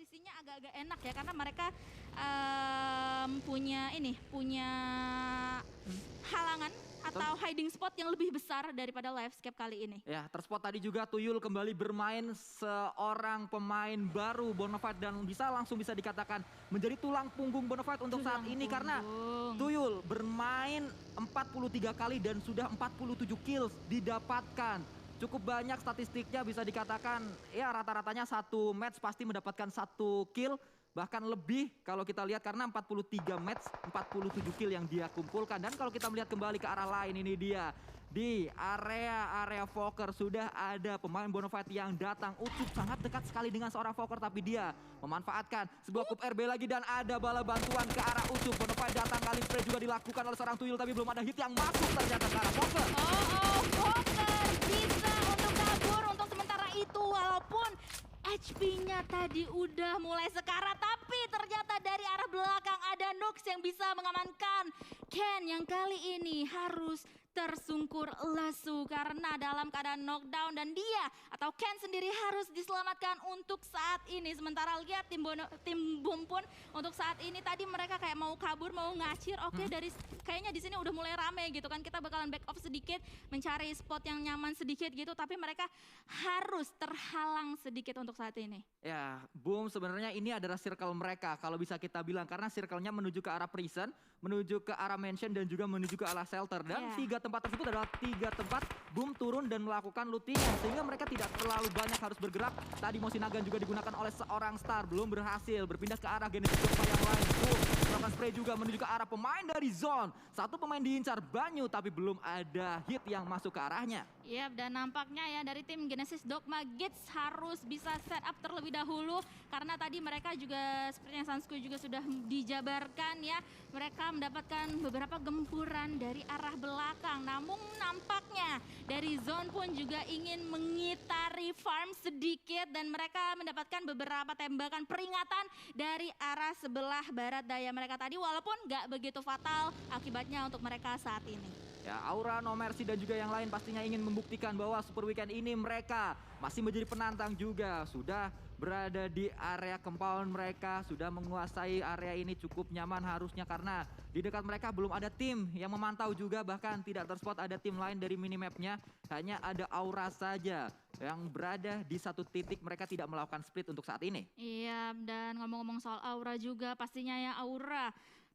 posisinya agak-agak enak ya karena mereka punya halangan atau hiding spot yang lebih besar daripada Livescape kali ini. Ya, terspot tadi juga Tuyul kembali bermain seorang pemain baru Bonafide dan langsung bisa dikatakan menjadi tulang punggung Bonafide untuk saat ini karena Tuyul bermain 43 kali dan sudah 47 kills didapatkan. Cukup banyak statistiknya, bisa dikatakan ya rata-ratanya satu match pasti mendapatkan 1 kill. Bahkan lebih kalau kita lihat karena 43 match 47 kill yang dia kumpulkan. Dan kalau kita melihat kembali ke arah lain, ini dia di area Fokker sudah ada pemain Bonafide yang datang. Ucup sangat dekat sekali dengan seorang Fokker tapi dia memanfaatkan sebuah kup RB lagi dan ada bala bantuan ke arah Ucup. Bonafide datang, kali spray juga dilakukan oleh seorang Tuyul tapi belum ada hit yang masuk ternyata ke arah Fokker. Fokker bisa untuk kabur untuk sementara itu walaupun HP-nya tadi udah mulai sekarat, tapi ternyata dari arah belakang ada Nux yang bisa mengamankan Ken yang kali ini harus tersungkur lesu karena dalam keadaan knockdown dan dia atau Ken sendiri harus diselamatkan untuk saat ini. Sementara lihat tim Boom pun untuk saat ini tadi mereka kayak mau kabur, mau ngacir. Oke, dari kayaknya di sini udah mulai rame gitu kan. Kita bakalan back off sedikit, mencari spot yang nyaman sedikit gitu, tapi mereka harus terhalang sedikit untuk saat ini. Ya, Boom sebenarnya ini adalah circle mereka kalau bisa kita bilang karena circle-nya menuju ke arah prison, menuju ke arah mansion dan juga menuju ke arah shelter dan 3 tempat tersebut adalah 3 tempat Boom turun dan melakukan lootingan sehingga mereka tidak terlalu banyak harus bergerak. Tadi Mosin Nagant juga digunakan oleh seorang star, belum berhasil berpindah ke arah Genesis Dogma yang lain. Boom melakukan spray juga menuju ke arah pemain dari zone. Satu pemain diincar Banyu tapi belum ada hit yang masuk ke arahnya. Iya, dan nampaknya ya dari tim Genesis Dogma Gits harus bisa set up terlebih dahulu karena tadi mereka juga seperti yang Sansku juga sudah dijabarkan ya, mereka mendapatkan beberapa gempuran dari arah belakang. Namun nampaknya dari zone pun juga ingin mengitari farm sedikit dan mereka mendapatkan beberapa tembakan peringatan dari arah sebelah barat daya mereka tadi walaupun nggak begitu fatal akibatnya untuk mereka saat ini. Ya, Aura, No Mercy dan juga yang lain pastinya ingin membuktikan bahwa Super Weekend ini mereka masih menjadi penantang juga. Sudah berada di area compound mereka, sudah menguasai area ini cukup nyaman harusnya karena di dekat mereka belum ada tim yang memantau juga, bahkan tidak terspot ada tim lain dari minimapnya. Hanya ada Aura saja yang berada di satu titik, mereka tidak melakukan split untuk saat ini. Iya, dan ngomong-ngomong soal Aura juga pastinya ya Aura.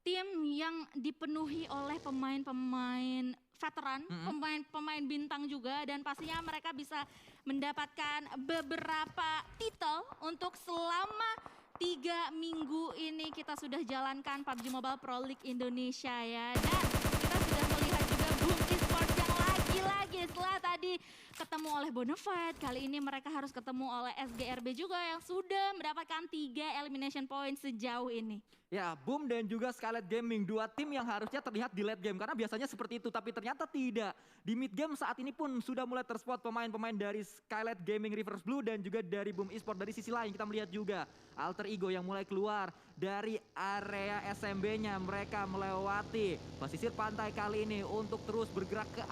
Tim yang dipenuhi oleh pemain-pemain veteran, pemain-pemain bintang juga dan pastinya mereka bisa mendapatkan beberapa titel untuk selama 3 minggu ini kita sudah jalankan PUBG Mobile Pro League Indonesia ya. Dan kita sudah melihat juga Boom Esports yang lagi-lagi setelah tadi ketemu oleh Bonafide, kali ini mereka harus ketemu oleh SGRB juga yang sudah mendapatkan 3 elimination point sejauh ini. Ya, Boom dan juga Scarlet Gaming, 2 tim yang harusnya terlihat di late game karena biasanya seperti itu tapi ternyata tidak. Di mid game saat ini pun sudah mulai terspot pemain-pemain dari Scarlet Gaming Reverse Blue dan juga dari Boom Esports. Dari sisi lain kita melihat juga Alter Ego yang mulai keluar dari area SMB-nya. Mereka melewati pesisir pantai kali ini untuk terus bergerak ke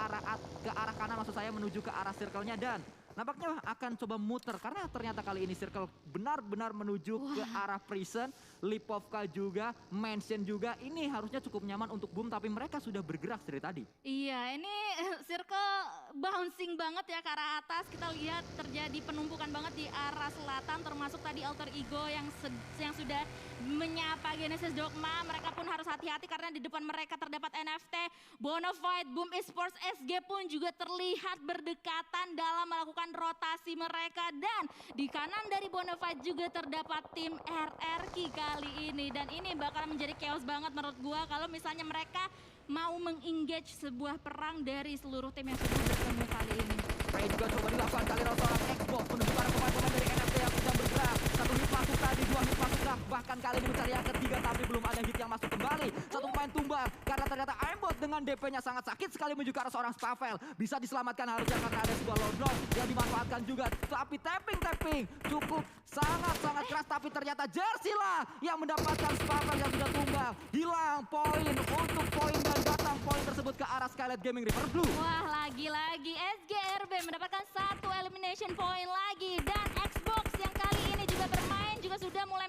arah kanan, maksud saya menuju ke arah circle-nya dan nampaknya akan coba muter karena ternyata kali ini circle benar-benar menuju ke arah prison. Lipovka juga, Mansion juga. Ini harusnya cukup nyaman untuk Boom tapi mereka sudah bergerak dari tadi. Iya, ini circle bouncing banget ya ke arah atas. Kita lihat terjadi penumpukan banget di arah selatan termasuk tadi Alter Ego yang sudah menyapa Genesis Dogma. Mereka pun harus hati-hati karena di depan mereka terdapat NFT. Bonafide, Boom Esports, SG pun juga terlihat berdekatan dalam melakukan rotasi mereka dan di kanan dari Bonafide juga terdapat tim RRQ kali ini dan ini bakal menjadi chaos banget menurut gua kalau misalnya mereka mau meng-engage sebuah perang dari seluruh tim yang sudah bertemu kali ini. Spray juga coba dilakukan kali seorang Xbox menuju para pemain-pemain dari NFT yang sedang bergerak. 1 hit masuk tadi, 2 hit masuk dah. Bahkan kali ini mencari yang ketiga tapi belum ada hit yang masuk kembali. 1 pemain tumbang karena ternyata Aimbot dengan DP-nya sangat sakit sekali menuju ke arah seorang Spavel. Bisa diselamatkan harusnya karena ada sebuah low drop yang dimanfaatkan juga. Tapi tapping cukup sangat-sangat keras tapi ternyata Jersey lah yang mendapatkan Spavel yang sudah tumbang. Hilang poin untuk poin dan datang poin tersebut ke arah Scarlet Gaming River Blue. Wah, lagi-lagi SGRB mendapatkan 1 elimination point lagi dan Xbox yang kali ini juga bermain juga sudah mulai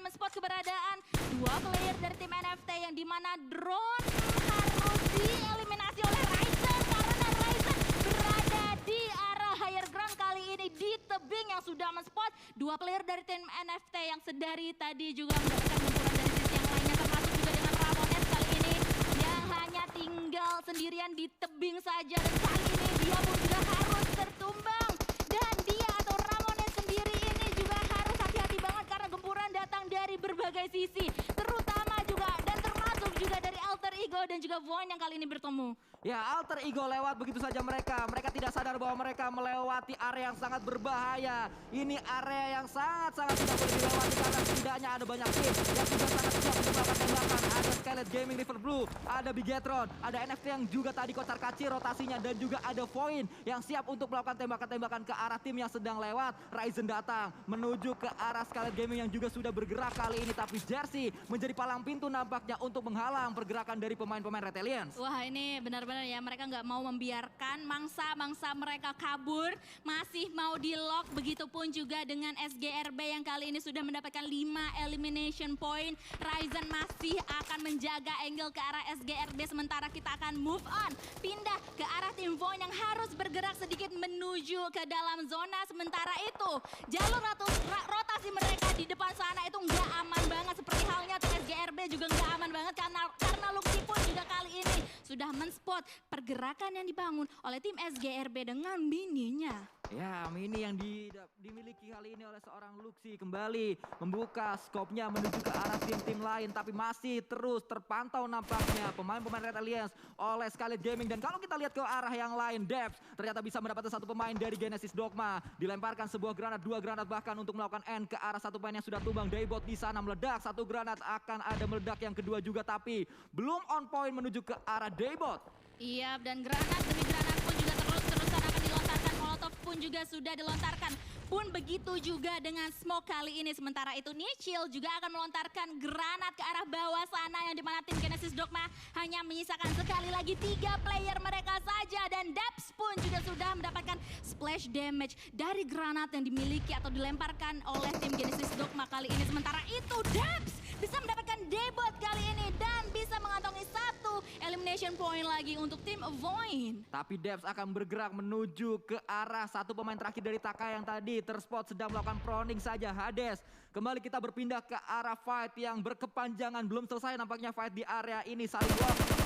yang dimana drone harus dieliminasi oleh Ryzen karena Ryzen berada di arah higher ground kali ini di tebing yang sudah men-spot dua player dari tim NFT yang sedari tadi juga mendapatkan benturan dari sisi yang lainnya, termasuk juga dengan Ramones kali ini yang hanya tinggal sendirian di tebing saja, dan kali ini dia pun juga harus tertumbang. Dan dia atau Ramones sendiri ini juga harus hati-hati banget karena gempuran datang dari berbagai sisi, terutama juga dan termasuk juga dari Alter Ego dan juga Void yang kali ini bertemu. Ya, Alter Ego lewat begitu saja mereka. Mereka tidak sadar bahwa mereka melewati area yang sangat berbahaya. Ini area yang sangat-sangat tidak boleh dilewati karena setidaknya ada banyak tim yang sudah sangat siap untuk melakukan tembakan. Ada Skylet Gaming River Blue, ada Bigetron, ada NFT yang juga tadi kocar kacir rotasinya, dan juga ada Void yang siap untuk melakukan tembakan-tembakan ke arah tim yang sedang lewat. Ryzen datang menuju ke arah Skylet Gaming yang juga sudah bergerak kali ini, tapi Jersey menjadi palang pintu nampaknya untuk menghalang pergerakan dari pemain-pemain Red Aliens. Wah, ini benar-benar ya, mereka nggak mau membiarkan mangsa-mangsa mereka kabur, masih mau di-lock. Begitupun juga dengan SGRB yang kali ini sudah mendapatkan 5 elimination point. Ryzen masih akan menjaga angle ke arah SGRB, sementara kita akan move on, pindah ke arah tim Void yang harus bergerak sedikit menuju ke dalam zona. Sementara itu jalur rotasi mereka di depan sana itu nggak aman banget, seperti halnya tim SGRB juga nggak aman banget karena Luxi pun juga kali ini sudah men-spot pergerakan yang dibangun oleh tim SGRB dengan mininya. Ya, mini yang dimiliki kali ini oleh seorang Luxi kembali membuka skopnya menuju ke arah tim-tim lain, tapi masih terus terpantau nampaknya pemain-pemain Red Alliance oleh Skylet Gaming. Dan kalau kita lihat ke arah yang lain, Debs ternyata bisa mendapatkan satu pemain dari Genesis Dogma, dilemparkan sebuah granat, 2 granat bahkan untuk melakukan end ke arah satu pemain yang sudah tumbang. Daybot di sana meledak, 1 granat, akan ada meledak yang kedua juga, tapi belum on point menuju ke arah Daybot. Iya, dan granat demi granat pun juga terus-terusan akan dilontarkan. Molotov pun juga sudah dilontarkan. Pun begitu juga dengan smoke kali ini. Sementara itu Nichil juga akan melontarkan granat ke arah bawah sana, yang dimana tim Genesis Dogma hanya menyisakan sekali lagi 3 player mereka saja. Dan Debs pun juga sudah mendapatkan splash damage dari granat yang dimiliki atau dilemparkan oleh tim Genesis Dogma kali ini. Sementara itu Debs bisa mendapatkan debut kali ini dan bisa mengantongi 1 elimination point lagi untuk tim Void. Tapi Debs akan bergerak menuju ke arah satu pemain terakhir dari Taka yang tadi terspot sedang melakukan proning saja, Hades. Kembali kita berpindah ke arah fight yang berkepanjangan, belum selesai nampaknya fight di area ini, saling lock.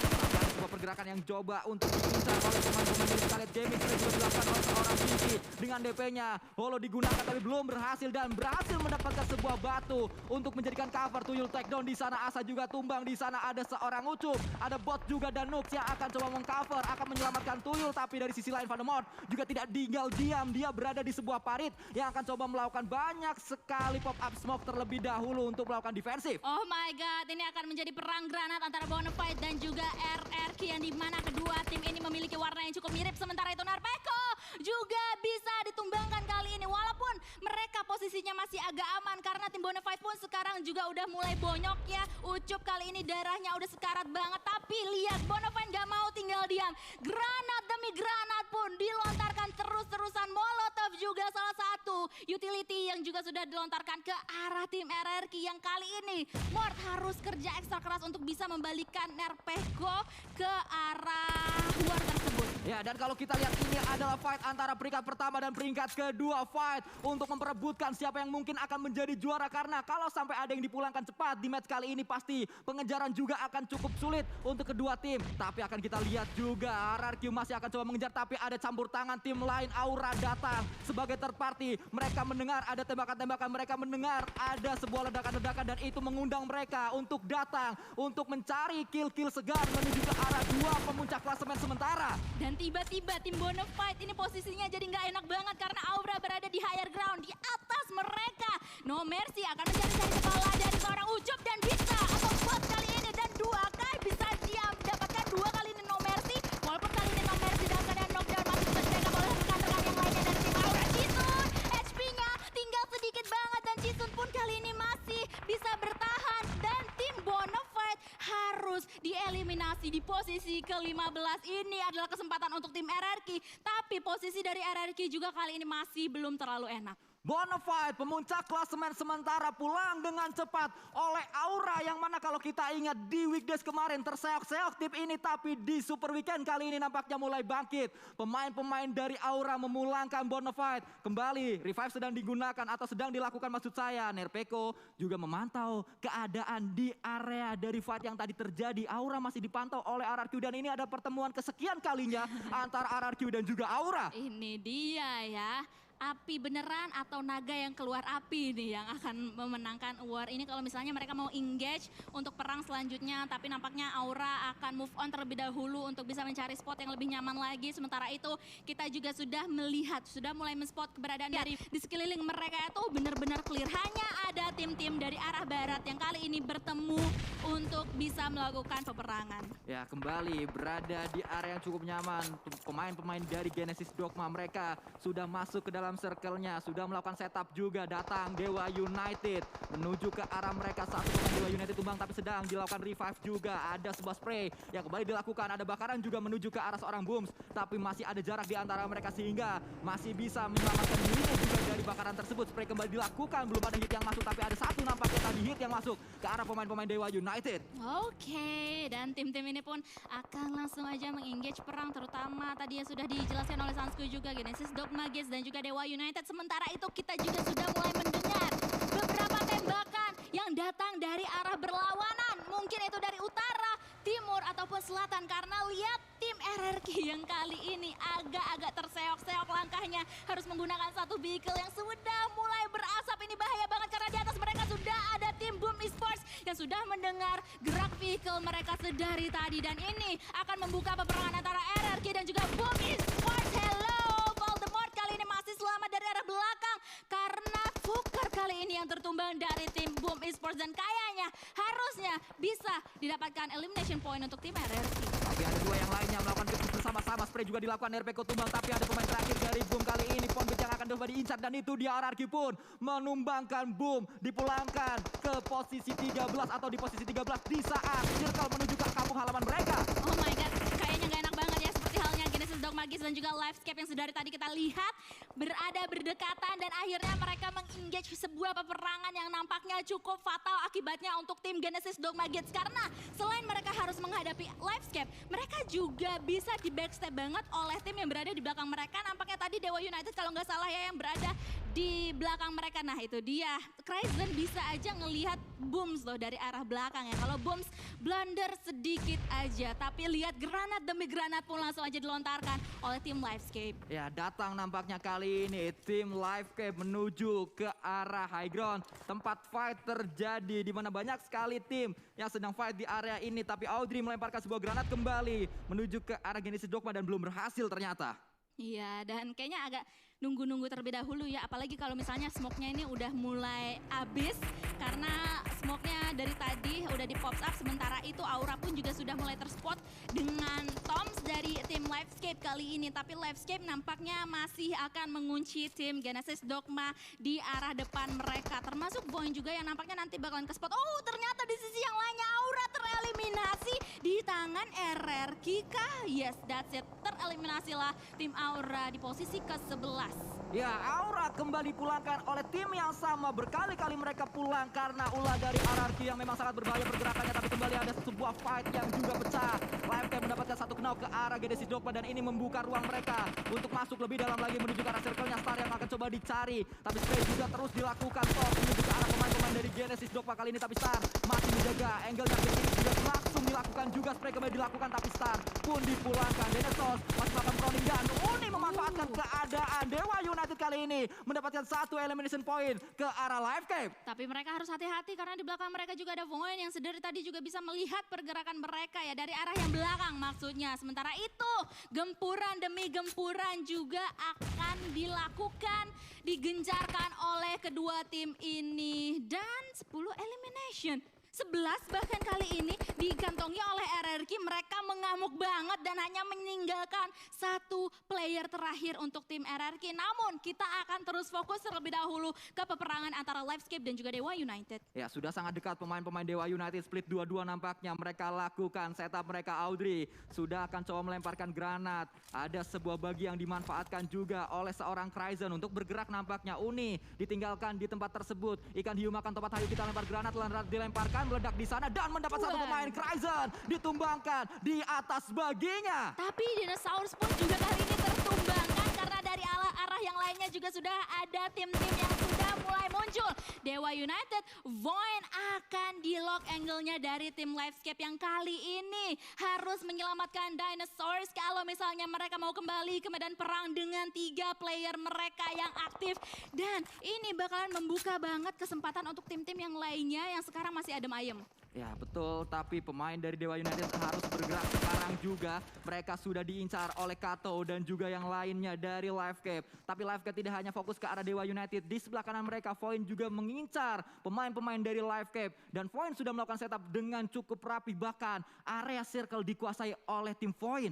Sebuah pergerakan yang coba untuk diincar oleh pemain-pemain dari Skylet Gaming, sudah dilakukan oleh seorang Pinky dengan DP-nya. Holo digunakan tapi belum berhasil, dan berhasil mendapatkan sebuah batu untuk menjadikan cover. Tuyul takedown di sana, Asa juga tumbang di sana, ada seorang Ucup, ada bot juga dan Nux yang akan coba mengcover, akan menyelamatkan Tuyul. Tapi dari sisi lain Vandermort juga tidak tinggal diam, dia berada di sebuah parit yang akan coba melakukan banyak sekali pop up smoke terlebih dahulu untuk melakukan defensif. Oh my god, ini akan menjadi perang granat antara Bonafide dan juga RRQ, yang dimana kedua tim ini memiliki warna yang cukup mirip. Sementara itu Narpeko juga bisa ditumbangkan kali ini, walaupun mereka posisinya masih agak aman karena tim Bonafide pun sekarang juga udah mulai bonyok ya. Ucup kali ini darahnya udah sekarat banget, tapi lihat Bonafide gak mau tinggal diam. Granat demi granat pun dilontarkan terus-terusan. Molotov juga salah satu utility yang juga sudah dilontarkan ke arah tim RRQ, yang kali ini Mort harus kerja ekstra keras untuk bisa membalikan Narpeko ke arah war tersebut. Ya, dan kalau kita lihat ini adalah fight antara peringkat pertama dan peringkat kedua, fight untuk memperebutkan siapa yang mungkin akan menjadi juara, karena kalau sampai ada yang dipulangkan cepat di match kali ini pasti pengejaran juga akan cukup sulit untuk kedua tim. Tapi akan kita lihat juga RRQ masih akan coba mengejar, tapi ada campur tangan tim lain. Aura datang sebagai third party, mereka mendengar ada tembakan-tembakan, mereka mendengar ada sebuah ledakan-ledakan, dan itu mengundang mereka untuk datang untuk mencari kill-kill segar menuju ke arah 2 pemuncak klasemen sementara. Dan tiba-tiba tim Bonafide ini posisinya jadi nggak enak banget karena Aura berada di higher ground di atas mereka. No Mercy akan mencari-cari kepala dari seorang Ucup, dan bisa atau bot kali ini, dan 2 kali bisa dia mendapatkan 2 kali ini No Mercy. Walaupun kali ini No Mercy dalam keadaan knockdown masih bisa di-backup oleh rekan-rekan yang lainnya dari tim Aura. Jisun HP-nya tinggal sedikit banget, dan Jisun pun kali ini masih bisa bertahan, dan tim Bonafide harus dieliminasi di posisi ke-15. Ini adalah kesempatan untuk tim RRQ, tapi posisi dari RRQ juga kali ini masih belum terlalu enak. Bonafide pemuncak klasemen sementara pulang dengan cepat oleh Aura yang mana kalau kita ingat di weekdays kemarin terseok-seok tim ini, tapi di Super Weekend kali ini nampaknya mulai bangkit. Pemain-pemain dari Aura memulangkan Bonafide. Kembali revive sedang digunakan atau sedang dilakukan maksud saya. Nerpeko juga memantau keadaan di area dari fight yang tadi terjadi. Aura masih dipantau oleh RRQ dan ini ada pertemuan kesekian kalinya antara RRQ dan juga Aura. Ini dia ya. Api beneran atau naga yang keluar api nih yang akan memenangkan war ini kalau misalnya mereka mau engage untuk perang selanjutnya, tapi nampaknya Aura akan move on terlebih dahulu untuk bisa mencari spot yang lebih nyaman lagi. Sementara itu kita juga sudah melihat, sudah mulai men-spot keberadaan dari di sekeliling mereka itu benar-benar clear. Hanya ada tim-tim dari arah barat yang kali ini bertemu untuk bisa melakukan peperangan. Ya, kembali berada di area yang cukup nyaman. Pemain-pemain dari Genesis Dogma mereka sudah masuk ke dalam circle-nya, sudah melakukan setup juga. Datang Dewa United menuju ke arah mereka. Satu pemain Dewa United tumbang tapi sedang dilakukan revive juga. Ada sebuah spray yang kembali dilakukan. Ada bakaran juga menuju ke arah seorang Booms, tapi masih ada jarak di antara mereka sehingga masih bisa menyelamatkan dirinya juga dari bakaran tersebut. Spray kembali dilakukan, belum ada hit yang masuk, tapi ada satu nampaknya tadi hit yang masuk ke arah pemain-pemain Dewa United. Oke, dan tim-tim ini pun akan langsung aja mengengage perang, terutama tadi yang sudah dijelaskan oleh Sansku juga, Genesis Dogma Gates dan juga Dewa United. Sementara itu kita juga sudah mulai mendengar beberapa tembakan yang datang dari arah berlawanan. Mungkin itu dari utara, timur, ataupun selatan. Karena lihat tim RRQ yang kali ini agak-agak terseok-seok langkahnya. Harus menggunakan satu vehicle yang sudah mulai berasap. Ini bahaya banget karena di atas mereka sudah ada tim Boom Esports yang sudah mendengar gerak vehicle mereka sedari tadi. Dan ini akan membuka peperangan antara RRQ dan juga Boom Esports. Hello! Voldemort kali ini masih selamat dari arah belakang karena Fuker kali ini yang tertumbang dari tim Boom Esports dan kayaknya harusnya bisa didapatkan elimination point untuk tim RRQ. Tapi ada dua yang lainnya melakukan bisnis bersama-sama. Spray juga dilakukan Nerpeko tumbang, tapi ada pemain terakhir dari Boom kali ini. Ponbit yang akan coba diincar dan itu dia RRQ pun menumbangkan Boom. Dipulangkan ke posisi 13 atau di posisi 13 di saat circle menuju ke kampung halaman mereka. Oh my god, kayaknya gak enak banget ya seperti halnya Genesis Dogma Gates dan juga Livescape yang sudah dari tadi kita lihat berada berdekatan dan akhirnya mereka meng-engage sebuah peperangan yang nampaknya cukup fatal akibatnya untuk tim Genesis Dogma Gates karena selain mereka harus menghadapi Livescape, mereka juga bisa di backstab banget oleh tim yang berada di belakang mereka. Nampaknya tadi Dewa United kalau nggak salah ya yang berada di belakang mereka. Nah itu dia, Cryzen bisa aja ngelihat Booms loh dari arah belakang ya. Kalau Booms blunder sedikit aja, tapi lihat granat demi granat pun langsung aja dilontarkan oleh tim Livescape. Ya, datang nampaknya kali ini tim Livescape menuju ke arah high ground. Tempat fight terjadi di mana banyak sekali tim yang sedang fight di area ini. Tapi Audrey melemparkan sebuah granat kembali menuju ke arah Genesis Dogma dan belum berhasil ternyata. Iya, dan kayaknya agak nunggu-nunggu terlebih dahulu ya. Apalagi kalau misalnya smoke-nya ini udah mulai habis. Karena smoke-nya dari tadi udah di pop up. Sementara itu Aura pun juga sudah mulai terspot dengan Toms dari tim Livescape kali ini. Tapi Livescape nampaknya masih akan mengunci tim Genesis Dogma di arah depan mereka. Termasuk Boeing juga yang nampaknya nanti bakalan ke spot. Oh ternyata di sisi yang lainnya Aura tereliminasi di tangan RRQ kah? Yes, that's it. Tereliminasilah tim Aura di posisi ke-11. Ya, Aura kembali pulangkan oleh tim yang sama. Berkali-kali mereka pulang karena ulah dari RRQ yang memang sangat berbahaya pergerakannya. Tapi kembali ada sebuah fight yang juga pecah. Livescape mendapatkan satu knock ke arah Genesis Dogma dan ini membuka ruang mereka untuk masuk lebih dalam lagi menuju ke arah circle-nya. Star yang akan coba dicari. Tapi spray juga terus dilakukan. Top menuju ke arah pemain-pemain dari Genesis Dogma kali ini. Tapi Star masih menjaga angle-nya ke sini juga langsung dilakukan juga. Spray kembali dilakukan tapi Star pun dipulangkan. Genesis masih melakukan proning dan Uni memanfaatkan keadaan. Dewa United kali ini mendapatkan satu elimination point ke arah Livescape. Tapi mereka harus hati-hati karena di belakang mereka juga ada Void yang sedari tadi juga bisa melihat pergerakan mereka ya dari arah yang belakang maksudnya. Sementara itu gempuran demi gempuran juga akan dilakukan, digencarkan oleh kedua tim ini dan 10 elimination. 11 bahkan kali ini digantongi oleh RRQ. Mereka mengamuk banget dan hanya meninggalkan satu player terakhir untuk tim RRQ. Namun kita akan terus fokus terlebih dahulu ke peperangan antara Livescape dan juga Dewa United. Ya sudah sangat dekat pemain-pemain Dewa United, split 2-2 nampaknya mereka lakukan. Setup mereka Audrey sudah akan coba melemparkan granat. Ada sebuah bagi yang dimanfaatkan juga oleh seorang Cryzen untuk bergerak nampaknya. Uni ditinggalkan di tempat tersebut. Ikan hiu makan tempat, hayu kita lempar granat, dilemparkan, meledak di sana dan mendapat satu pemain. Cryzen ditumbangkan di atas baginya. Tapi Dinosaurus pun juga kali ini tertumbangkan karena dari arah yang lainnya juga sudah ada tim-tim yang sudah mulai muncul. Dewa United, Void akan di lock angle-nya dari tim Livescape yang kali ini harus menyelamatkan Dinosaurus kalau misalnya mereka mau kembali ke medan perang dengan 3 player mereka yang aktif. Dan ini bakalan membuka banget kesempatan untuk tim-tim yang lainnya yang sekarang masih adem ayem. Ya betul, tapi pemain dari Dewa United harus bergerak sekarang juga. Mereka sudah diincar oleh Kato dan juga yang lainnya dari Livescape. Tapi Livescape tidak hanya fokus ke arah Dewa United. Di sebelah kanan mereka, Void juga mengincar pemain-pemain dari Livescape. Dan Void sudah melakukan setup dengan cukup rapi. Bahkan area circle dikuasai oleh tim Void.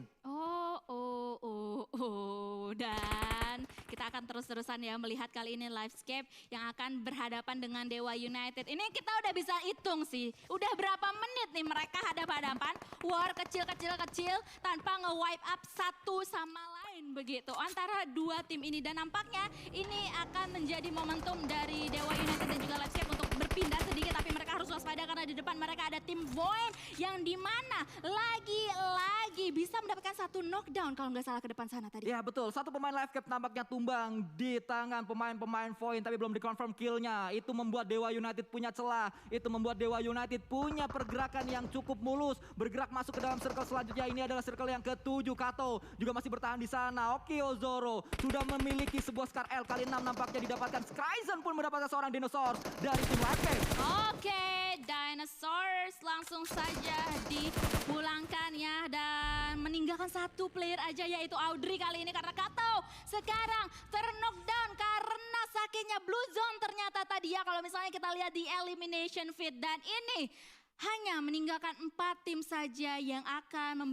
Dan kita akan terus-terusan ya melihat kali ini Livescape yang akan berhadapan dengan Dewa United. Ini kita udah bisa hitung sih. Udah berapa menit nih mereka hadap-hadapan. War kecil-kecil tanpa nge-wipe up satu sama lain begitu. Antara dua tim ini dan nampaknya ini akan menjadi momentum dari Dewa United dan juga Livescape untuk berpindah sedikit. Tapi mereka harus waspada karena di depan mereka ada tim Void yang dimana lagi-lagi bisa mendapatkan satu knockdown kalau nggak salah ke depan sana tadi. Ya betul, satu pemain Livescape nampaknya tumbang di tangan pemain-pemain Void, tapi belum dikonfirm killnya. Itu membuat Dewa United punya celah, itu membuat Dewa United punya pergerakan yang cukup mulus, bergerak masuk ke dalam circle selanjutnya. Ini adalah circle yang ke-7. Kato juga masih bertahan di sana. Oke, Ozoro sudah memiliki sebuah Scar L kali 6 nampaknya didapatkan. Cryzen pun mendapatkan seorang dinosaurus dari tim Livescape. Oke, Dinosaurs langsung saja dipulangkan ya dan meninggalkan satu player aja yaitu Audrey kali ini karena Kato sekarang terknockdown karena sakitnya Blue Zone ternyata tadi ya kalau misalnya kita lihat di elimination feed. Dan ini hanya meninggalkan 4 tim saja yang akan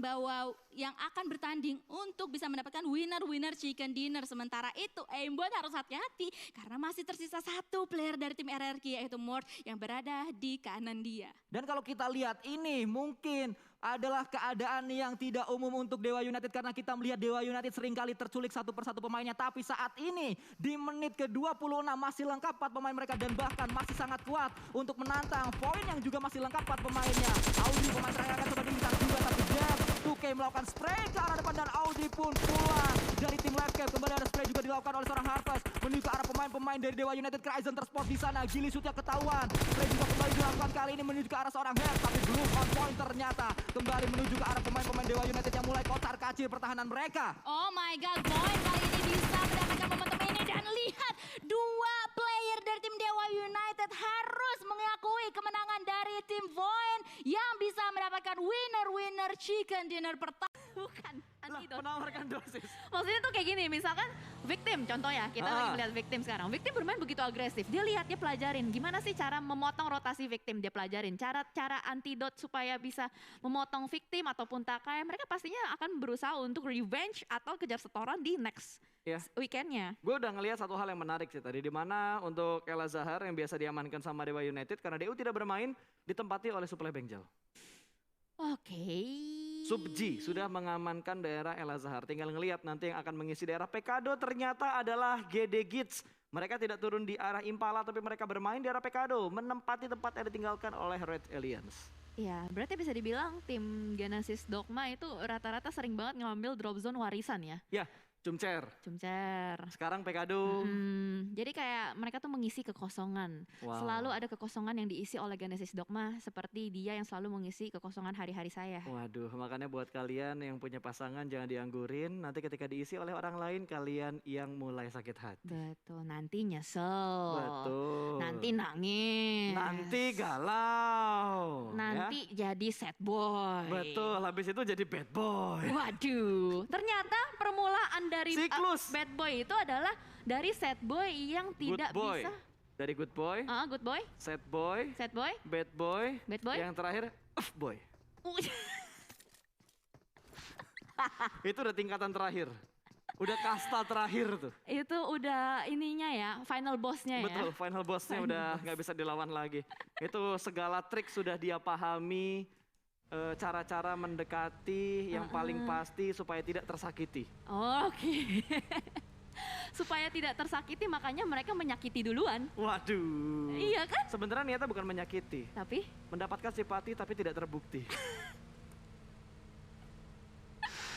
bertanding untuk bisa mendapatkan winner chicken dinner. Sementara itu Aimbot harus hati-hati karena masih tersisa satu player dari tim RRQ yaitu Mort yang berada di kanan dia. Dan kalau kita lihat ini mungkin adalah keadaan yang tidak umum untuk Dewa United karena kita melihat Dewa United seringkali terculik satu persatu pemainnya. Tapi saat ini di menit ke-26 masih lengkap 4 pemain mereka dan bahkan masih sangat kuat untuk menantang Void yang juga masih lengkap 4 pemainnya. Audi pemain terakhir akan coba diincar juga tapi Jeff 2K melakukan spray ke arah depan dan Audi pun pulang dari tim Livescape. Kembali ada spray juga dilakukan oleh seorang Harvest menuju ke arah pemain-pemain dari Dewa United. Cryzen terspot di sana, Gili shootnya ketahuan. Spray juga kembali dilakukan kali ini menuju ke arah seorang Herb tapi belum on point ternyata. Kembali menuju ke arah pemain-pemain Dewa United yang mulai kocar kacir pertahanan mereka. Oh my god, Void kali ini bisa mendapatkan momentum ini dan lihat 2 player dari tim Dewa United harus mengakui kemenangan dari tim Void yang bisa mendapatkan winner chicken dinner pertama. Bukan, antidot. Menawarkan dosis. Maksudnya tuh kayak gini, misalkan victim contohnya, kita lagi melihat victim sekarang. Victim bermain begitu agresif, dia lihat, dia pelajarin gimana sih cara memotong rotasi victim, dia pelajarin. Cara antidot supaya bisa memotong victim ataupun Takai, mereka pastinya akan berusaha untuk revenge atau kejar setoran di next weekendnya. Gue udah ngelihat satu hal yang menarik sih tadi, di mana untuk Ella Zahar yang biasa diamankan sama Dewa United karena DU tidak bermain, ditempati oleh Suplai Bengjel. Oke. Subji sudah mengamankan daerah Ella Zahar. Tinggal ngelihat nanti yang akan mengisi daerah Pekado ternyata adalah GD Gits. Mereka tidak turun di arah Impala tapi mereka bermain di arah Pekado. Menempati tempat yang ditinggalkan oleh Red Aliens. Ya, berarti bisa dibilang tim Genesis Dogma itu rata-rata sering banget ngambil drop zone warisan ya? Ya, Cumcer. Sekarang Pekado. Jadi kayak mereka tuh mengisi kekosongan. Wow. Selalu ada kekosongan yang diisi oleh Genesis Dogma. Seperti dia yang selalu mengisi kekosongan hari-hari saya. Waduh, makanya buat kalian yang punya pasangan jangan dianggurin. Nanti ketika diisi oleh orang lain, kalian yang mulai sakit hati. Betul, nanti nyesel. Betul. Nanti nangis. Nanti galau. Nanti jadi sad boy. Betul, habis itu jadi bad boy. Waduh, ternyata permulaan dari Siklus. bad boy itu adalah dari sad boy yang tidak Good boy. bisa Dari Good Boy, Good boy, Sad Boy, sad boy, Bad Boy, bad boy. yang terakhir Boy. Uh, Itu udah tingkatan terakhir. Udah kasta terakhir tuh. Itu udah ininya ya, final bossnya ya. Betul, final bossnya Final udah boss. nggak bisa dilawan lagi. Itu segala trik sudah dia pahami, cara-cara mendekati yang paling pasti supaya tidak tersakiti. Oke. Supaya tidak tersakiti makanya mereka menyakiti duluan. Waduh. Iya kan? Sebenarnya niatnya bukan menyakiti, Tapi mendapatkan simpati tapi tidak terbukti.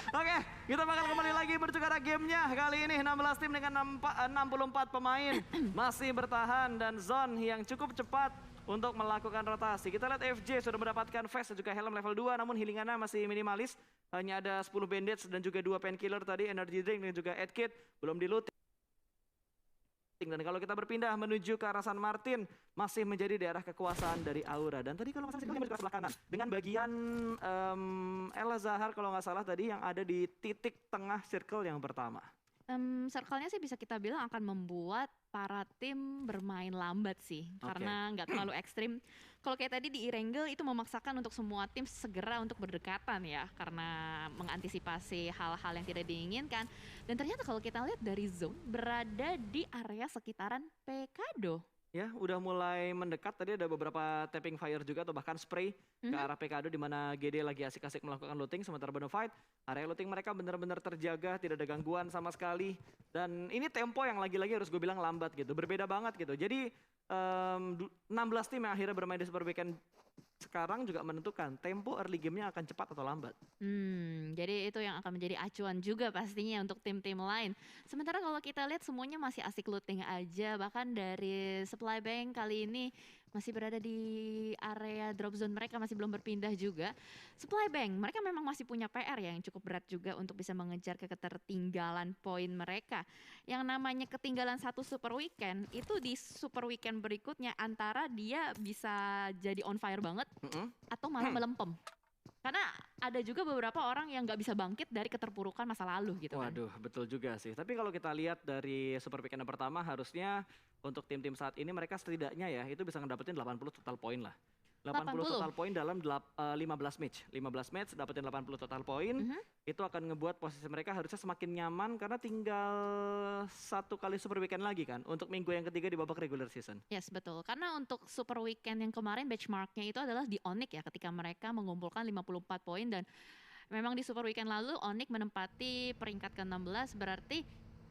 Oke, kita bakal kembali lagi bertukar gamenya. Kali ini 16 tim dengan 64 pemain masih bertahan dan zone yang cukup cepat untuk melakukan rotasi. Kita lihat FJ sudah mendapatkan vest dan juga helm level 2, namun healingannya masih minimalis. Hanya ada 10 bandage dan juga 2 painkiller tadi, energy drink dan juga aid kit, belum di loot. Dan kalau kita berpindah menuju ke arah San Martin, masih menjadi daerah kekuasaan dari Aura. Dan tadi kalau nggak salah di sebelah kanan, dengan bagian El Azhar kalau nggak salah tadi yang ada di titik tengah circle yang pertama. circle-nya sih bisa kita bilang akan membuat para tim bermain lambat sih. Karena nggak terlalu ekstrim. Kalau kayak tadi di Erangel itu memaksakan untuk semua tim segera untuk berdekatan ya. Karena mengantisipasi hal-hal yang tidak diinginkan. Dan ternyata kalau kita lihat dari zone berada di area sekitaran Pekado. Ya, udah mulai mendekat. Tadi ada beberapa tapping fire juga atau bahkan spray ke arah Pekado di mana GD lagi asik-asik melakukan looting. Sementara Bonafide, area looting mereka benar-benar terjaga, tidak ada gangguan sama sekali. Dan ini tempo yang lagi-lagi harus gue bilang lambat gitu, berbeda banget gitu. Jadi 16 tim yang akhirnya bermain di Super Weekend sekarang juga menentukan tempo early game-nya akan cepat atau lambat. Jadi itu yang akan menjadi acuan juga pastinya untuk tim-tim lain. Sementara kalau kita lihat semuanya masih asik looting aja. Bahkan dari supply bank kali ini masih berada di area drop zone mereka, masih belum berpindah juga. Supply bank, mereka memang masih punya PR ya yang cukup berat juga untuk bisa mengejar ke ketertinggalan poin mereka. Yang namanya ketinggalan satu Super Weekend, itu di Super Weekend berikutnya antara dia bisa jadi on fire banget atau malah melempem. Karena ada juga beberapa orang yang nggak bisa bangkit dari keterpurukan masa lalu gitu kan. Waduh, betul juga sih. Tapi kalau kita lihat dari Super Weekend yang pertama, harusnya untuk tim-tim saat ini mereka setidaknya ya itu bisa ngedapetin 80 total poin lah. 80 total poin dalam 15 match. 15 match dapetin 80 total poin. Itu akan ngebuat posisi mereka harusnya semakin nyaman karena tinggal satu kali Super Weekend lagi kan untuk minggu yang ketiga di babak regular season. Yes, betul. Karena untuk Super Weekend yang kemarin benchmarknya itu adalah di Onyx ya ketika mereka mengumpulkan 54 poin dan memang di Super Weekend lalu Onyx menempati peringkat ke-16 berarti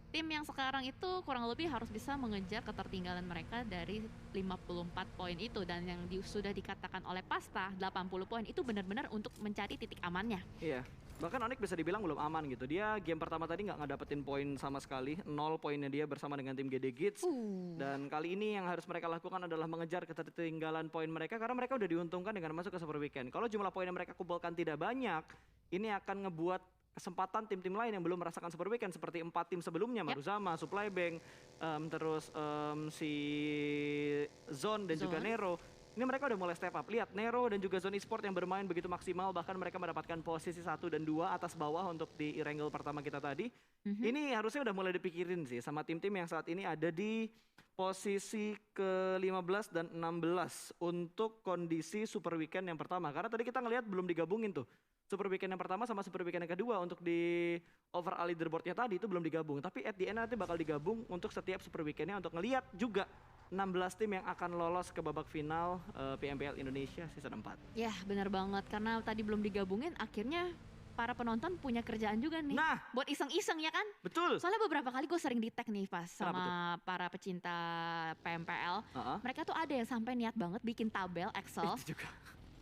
tim yang sekarang itu kurang lebih harus bisa mengejar ketertinggalan mereka dari 54 poin itu dan yang sudah dikatakan oleh Pasta 80 poin itu benar-benar untuk mencari titik amannya. Iya. Bahkan Onyx bisa dibilang belum aman gitu. Dia game pertama tadi nggak ngedapetin poin sama sekali. 0 poinnya dia bersama dengan tim GD Gits. Dan kali ini yang harus mereka lakukan adalah mengejar ketertinggalan poin mereka karena mereka udah diuntungkan dengan masuk ke Super Weekend. Kalau jumlah poin yang mereka kumpulkan tidak banyak, ini akan ngebuat kesempatan tim-tim lain yang belum merasakan Super Weekend seperti 4 tim sebelumnya, Maruzama, Supply Bank, terus si Zone dan juga Nero. Ini mereka udah mulai step up. Lihat Nero dan juga Zone Esport yang bermain begitu maksimal, bahkan mereka mendapatkan posisi 1 dan 2 atas bawah untuk di Erangel pertama kita tadi. Ini harusnya udah mulai dipikirin sih sama tim-tim yang saat ini ada di posisi ke-15 dan 16 untuk kondisi Super Weekend yang pertama. Karena tadi kita ngelihat belum digabungin tuh. Super Weekend yang pertama sama Super Weekend yang kedua untuk di overall leaderboardnya tadi itu belum digabung. Tapi at the end nanti bakal digabung untuk setiap Super Weekendnya untuk ngelihat juga 16 tim yang akan lolos ke babak final PMPL Indonesia Season 4. Ya benar banget karena tadi belum digabungin akhirnya para penonton punya kerjaan juga nih. Nah, buat iseng-iseng ya kan? betul. Soalnya beberapa kali gue sering di tag nih pas sama para pecinta PMPL. Mereka tuh ada yang sampai niat banget bikin tabel Excel. Itu juga.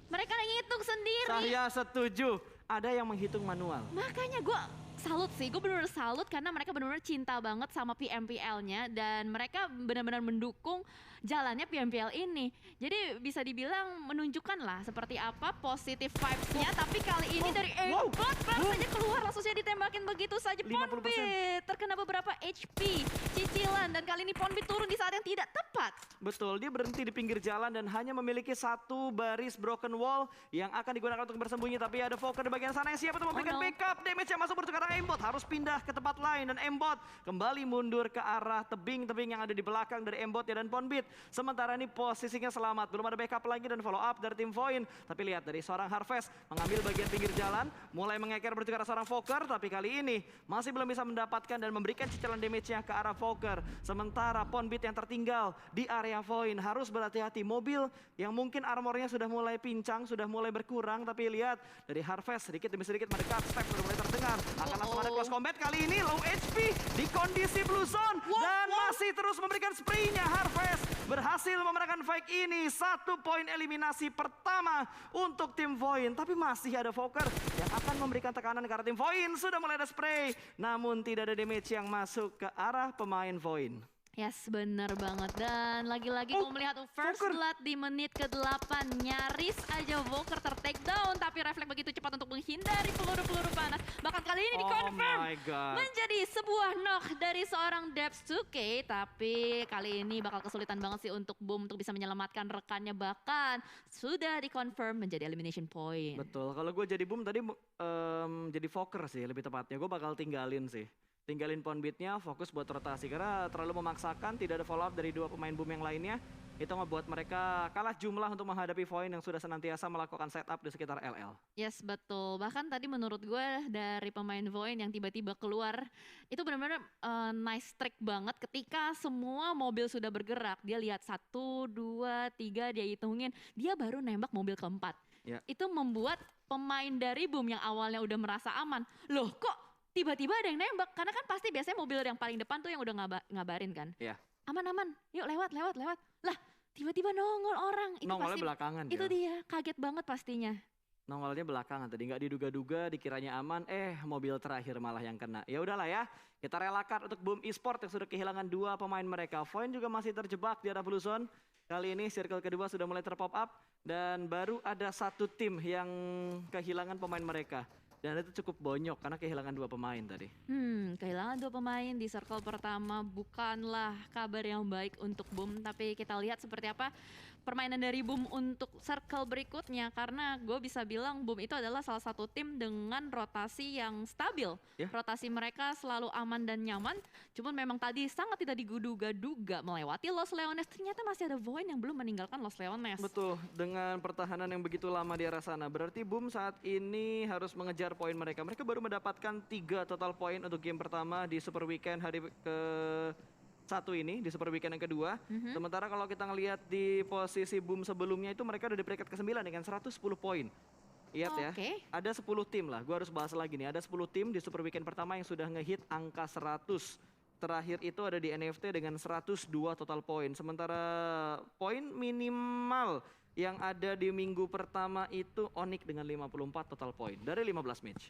Mereka ngitung sendiri. Saya setuju. Ada yang menghitung manual. Makanya gue salut sih, gue benar-benar salut karena mereka benar-benar cinta banget sama PMPL-nya dan mereka benar-benar mendukung jalannya PMPL ini. Jadi bisa dibilang menunjukkan lah seperti apa positif vibes-nya. Tapi kali ini dari Aimbot baru saja keluar langsung saja ditembakin begitu saja. 50%. Ponbit terkena beberapa HP, cicilan dan kali ini Ponbit turun di saat yang tidak tepat. Betul, dia berhenti di pinggir jalan dan hanya memiliki satu baris broken wall yang akan digunakan untuk bersembunyi. Tapi ada Fokker di bagian sana yang siap untuk memberikan backup. Damage yang masuk bertukar arah Aimbot harus pindah ke tempat lain dan Aimbot kembali mundur ke arah tebing-tebing yang ada di belakang dari Aimbot dan Ponbit. Sementara ini posisinya selamat, belum ada backup lagi dan follow up dari tim Void. Tapi lihat dari seorang Harvest mengambil bagian pinggir jalan, mulai mengeker menuju ke arah seorang Fokker, tapi kali ini masih belum bisa mendapatkan dan memberikan cicilan damage-nya ke arah Fokker. Sementara Ponbit yang tertinggal di area Void harus berhati-hati. Mobil yang mungkin armornya sudah mulai pincang, sudah mulai berkurang, tapi lihat dari Harvest sedikit demi sedikit mendekat, step sudah mulai terdengar. Akan langsung ada close combat kali ini, low HP di kondisi blue zone dan masih terus memberikan spree-nya. Harvest berhasil memenangkan fight ini. 1 poin eliminasi pertama untuk tim Void, tapi masih ada Fokker yang akan memberikan tekanan ke arah tim Void. Sudah mulai ada spray, namun tidak ada damage yang masuk ke arah pemain Void. Yes, bener banget. Dan lagi-lagi gue melihat first Vokker. blood di menit ke-8. Nyaris aja Vokker ter-take down, tapi refleks begitu cepat untuk menghindari peluru-peluru panas. Bahkan kali ini di-confirm my God. menjadi sebuah knock dari seorang Debs 2K. Tapi kali ini bakal kesulitan banget sih untuk Boom untuk bisa menyelamatkan rekannya. Bahkan sudah di-confirm menjadi elimination point. Betul, kalau gue jadi Boom tadi jadi Fokker sih lebih tepatnya. Gue bakal tinggalin sih. Tinggalin Ponbitnya, fokus buat rotasi. Karena terlalu memaksakan, tidak ada follow up dari dua pemain Boom yang lainnya. Itu ngebuat mereka kalah jumlah untuk menghadapi Void yang sudah senantiasa melakukan setup di sekitar LL. Yes, betul. Bahkan tadi menurut gue dari pemain Void yang tiba-tiba keluar, itu benar-benar nice trick banget ketika semua mobil sudah bergerak. Dia lihat 1, 2, 3, dia hitungin. Dia baru nembak mobil keempat. Ya. Itu membuat pemain dari Boom yang awalnya udah merasa aman. Loh kok tiba-tiba ada yang nembak? Karena kan pasti biasanya mobil yang paling depan tuh yang udah ngabarin kan. Iya. Aman-aman, yuk lewat. Lah, tiba-tiba nongol orang. Itu Nongolnya pasti, belakangan itu ya. dia, kaget banget pastinya. Nongolnya belakangan tadi, nggak diduga-duga, dikiranya aman, mobil terakhir malah yang kena. Ya udahlah ya, kita relakan untuk Boom Esport yang sudah kehilangan 2 pemain mereka. Void juga masih terjebak di arah blue zone. Kali ini circle kedua sudah mulai terpop up dan baru ada 1 tim yang kehilangan pemain mereka. Dan itu cukup bonyok karena kehilangan 2 pemain tadi. Kehilangan 2 pemain di circle pertama bukanlah kabar yang baik untuk Boom. Tapi kita lihat seperti apa permainan dari Boom untuk circle berikutnya. Karena gue bisa bilang Boom itu adalah salah satu tim dengan rotasi yang stabil. Ya. Rotasi mereka selalu aman dan nyaman. Cuman memang tadi sangat tidak diduga-duga melewati Los Leones. Ternyata masih ada Void yang belum meninggalkan Los Leones. Betul, dengan pertahanan yang begitu lama di arah sana. Berarti Boom saat ini harus mengejar poin mereka. Mereka baru mendapatkan 3 total poin untuk game pertama di Super Weekend hari ke-1 ini, di Super Weekend yang kedua. Sementara kalau kita ngelihat di posisi Boom sebelumnya itu mereka udah di peringkat ke-9 dengan 110 poin. Lihat ya, Oke. ada 10 tim lah, gue harus bahas lagi nih. Ada 10 tim di Super Weekend pertama yang sudah ngehit angka 100. Terakhir itu ada di NFT dengan 102 total poin. Sementara poin minimal yang ada di minggu pertama itu Onyx dengan 54 total poin dari 15 match.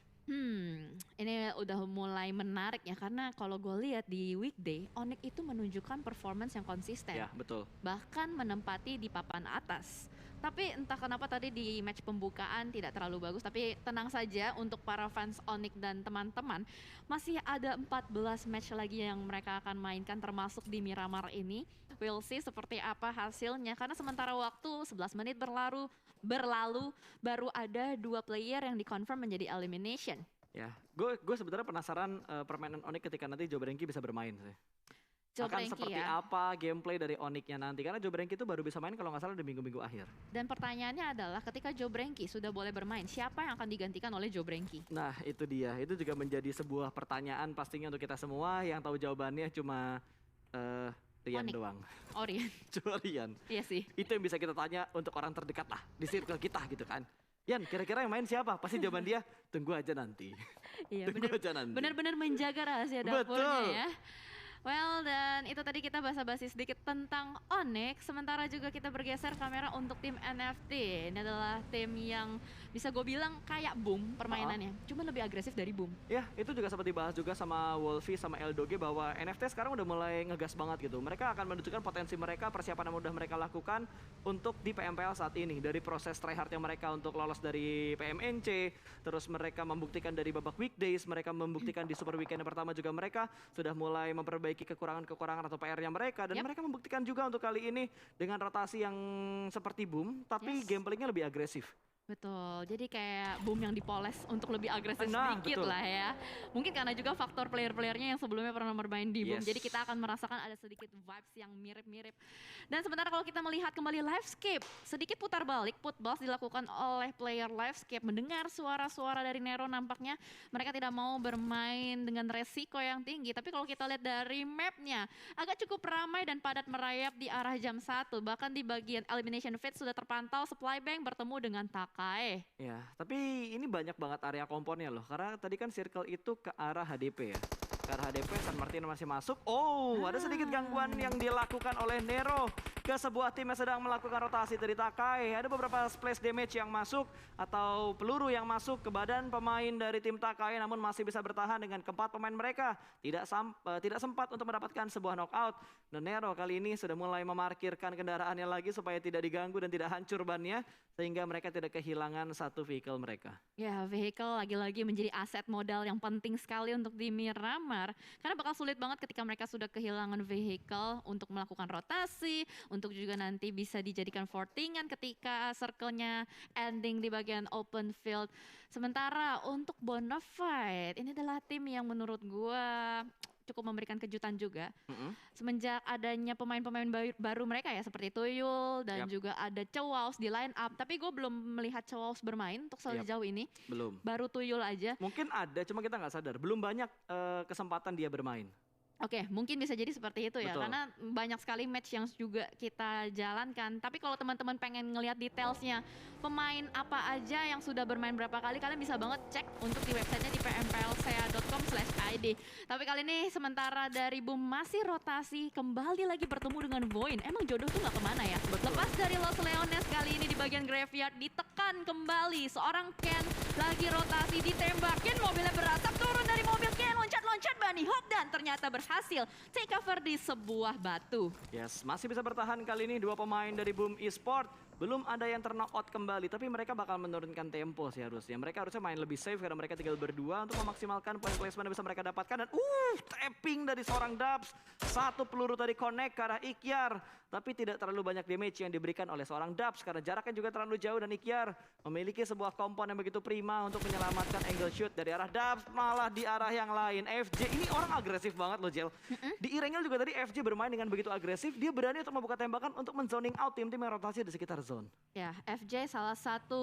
Ini udah mulai menarik ya karena kalau gue lihat di weekday Onyx itu menunjukkan performance yang konsisten. Ya, betul. Bahkan menempati di papan atas. Tapi entah kenapa tadi di match pembukaan tidak terlalu bagus. Tapi tenang saja untuk para fans Onyx dan teman-teman. Masih ada 14 match lagi yang mereka akan mainkan termasuk di Miramar ini. We'll see seperti apa hasilnya. Karena sementara waktu 11 menit berlalu baru ada 2 player yang dikonfirm menjadi elimination. Ya, gue sebenarnya penasaran permainan Onyx ketika nanti Joe Brengki bisa bermain sih. Akan Jobranki seperti ya. apa gameplay dari Onyx-nya nanti. Karena Joe Brengki itu baru bisa main kalau nggak salah di minggu-minggu akhir. Dan pertanyaannya adalah ketika Jobranki sudah boleh bermain, siapa yang akan digantikan oleh Jobranki? Nah itu dia, itu juga menjadi sebuah pertanyaan pastinya untuk kita semua. Yang tahu jawabannya cuma Rian Onyx. doang. Orion. Cuma Rian. Iya sih. Itu yang bisa kita tanya untuk orang terdekat lah di circle kita gitu kan. Yan, kira-kira yang main siapa? Pasti jawaban dia, tunggu aja nanti. Iya, Tunggu aja nanti. benar-benar menjaga rahasia Betul. dapurnya ya. Well, dan itu tadi kita basa-basi sedikit tentang Onyx. Sementara juga kita bergeser kamera untuk tim NFT. Ini adalah tim yang bisa gue bilang kayak Boom permainannya. Cuma lebih agresif dari Boom. Ya, itu juga sempat dibahas juga sama Wolfie sama Eldoge bahwa NFT sekarang udah mulai ngegas banget gitu. Mereka akan menunjukkan potensi mereka, persiapan yang udah mereka lakukan untuk di PMPL saat ini. Dari proses tryhard yang mereka untuk lolos dari PMNC, terus mereka membuktikan dari babak weekdays, mereka membuktikan di Super Weekend yang pertama juga mereka sudah mulai memperbaiki kekurangan-kekurangan atau PR-nya mereka. Dan mereka membuktikan juga untuk kali ini dengan rotasi yang seperti Boom, tapi Yes. gameplaynya lebih agresif. Betul, jadi kayak Boom yang dipoles untuk lebih agresif Nah, sedikit betul. lah ya. Mungkin karena juga faktor player-playernya yang sebelumnya pernah bermain di Boom, Yes. jadi kita akan merasakan ada sedikit vibes yang mirip-mirip. Dan sementara kalau kita melihat kembali Livescape, sedikit putar balik, putballs dilakukan oleh player Livescape. Mendengar suara-suara dari Nero nampaknya mereka tidak mau bermain dengan resiko yang tinggi. Tapi kalau kita lihat dari mapnya, agak cukup ramai dan padat merayap di arah jam 1. Bahkan di bagian elimination phase sudah terpantau supply bank bertemu dengan Takai. Ya, tapi ini banyak banget area komponnya loh. Karena tadi kan circle itu ke arah HDP ya. Ke arah HDP, San Martino masih masuk. Oh, ada sedikit gangguan yang dilakukan oleh Nero ke sebuah tim yang sedang melakukan rotasi dari Takai. Ada beberapa splash damage yang masuk atau peluru yang masuk ke badan pemain dari tim Takai, namun masih bisa bertahan dengan keempat pemain mereka. Tidak sempat untuk mendapatkan sebuah knockout. Dan Nero kali ini sudah mulai memarkirkan kendaraannya lagi supaya tidak diganggu dan tidak hancur bannya, sehingga mereka tidak kehilangan satu vehicle mereka. Ya, vehicle lagi-lagi menjadi aset modal yang penting sekali untuk di Miramar. Karena bakal sulit banget ketika mereka sudah kehilangan vehicle untuk melakukan rotasi, untuk juga nanti bisa dijadikan fortingan ketika circle-nya ending di bagian open field. Sementara untuk Bonafide, ini adalah tim yang menurut gua cukup memberikan kejutan juga. Semenjak adanya pemain-pemain baru mereka ya seperti Tuyul dan Yap. juga ada Cewaus di line up. Tapi gue belum melihat Cewaus bermain untuk sejauh ini. Belum. Baru Tuyul aja. Mungkin ada, cuma kita nggak sadar. Belum banyak kesempatan dia bermain. Oke, mungkin bisa jadi seperti itu ya, Betul. karena banyak sekali match yang juga kita jalankan. Tapi kalau teman-teman pengen ngelihat detailsnya, pemain apa aja yang sudah bermain berapa kali, kalian bisa banget cek untuk di websitenya di pmplca.com/id. Tapi kali ini sementara dari Boom masih rotasi, kembali lagi bertemu dengan Voin. Emang jodoh tuh nggak kemana ya? Betul. Lepas dari Los Leones kali ini di bagian graveyard, ditekan kembali. Seorang Ken lagi rotasi, ditembakin, mobilnya beratap, turun dari mobil Ken, loncat-loncat Bunny Hop, dan ternyata berhasil take cover di sebuah batu. Yes, masih bisa bertahan kali ini dua pemain dari Boom Esport. Belum ada yang knock-out kembali, tapi mereka bakal menurunkan tempo sih harusnya. Mereka harusnya main lebih safe karena mereka tinggal berdua untuk memaksimalkan poin placement yang bisa mereka dapatkan. Dan tapping dari seorang Dubs. Satu peluru tadi connect ke arah Ikyar, tapi tidak terlalu banyak damage yang diberikan oleh seorang Dubs karena jaraknya juga terlalu jauh dan Ikyar memiliki sebuah kompon yang begitu prima untuk menyelamatkan angle shoot dari arah Dubs, malah di arah yang lain. FJ ini orang agresif banget loh, Jel. Di Irengel juga tadi FJ bermain dengan begitu agresif, dia berani untuk membuka tembakan untuk menzoning out tim-tim yang rotasi di sekitar zone. Ya, FJ salah satu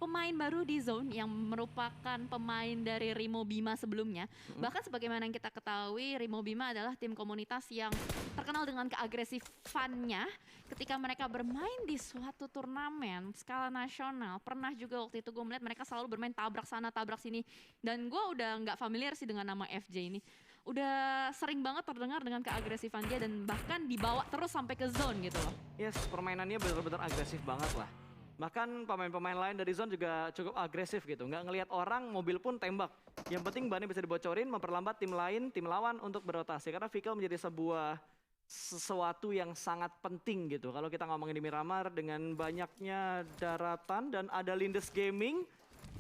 pemain baru di zone yang merupakan pemain dari Rimo Bima sebelumnya. Bahkan sebagaimana yang kita ketahui, Rimo Bima adalah tim komunitas yang terkenal dengan keagresifan-nya ketika mereka bermain di suatu turnamen skala nasional. Pernah juga waktu itu gue melihat mereka selalu bermain tabrak sana, tabrak sini. Dan gue udah nggak familiar sih dengan nama FJ ini. Udah sering banget terdengar dengan keagresifan dia dan bahkan dibawa terus sampai ke zone gitu loh. Yes, permainannya benar-benar agresif banget lah. Bahkan pemain-pemain lain dari zone juga cukup agresif gitu. Nggak ngelihat orang, mobil pun tembak. Yang penting bannya bisa dibocorin, memperlambat tim lain, tim lawan untuk berotasi. Karena vehicle menjadi sebuah sesuatu yang sangat penting gitu. Kalau kita ngomongin di Miramar dengan banyaknya daratan dan ada Lindes Gaming,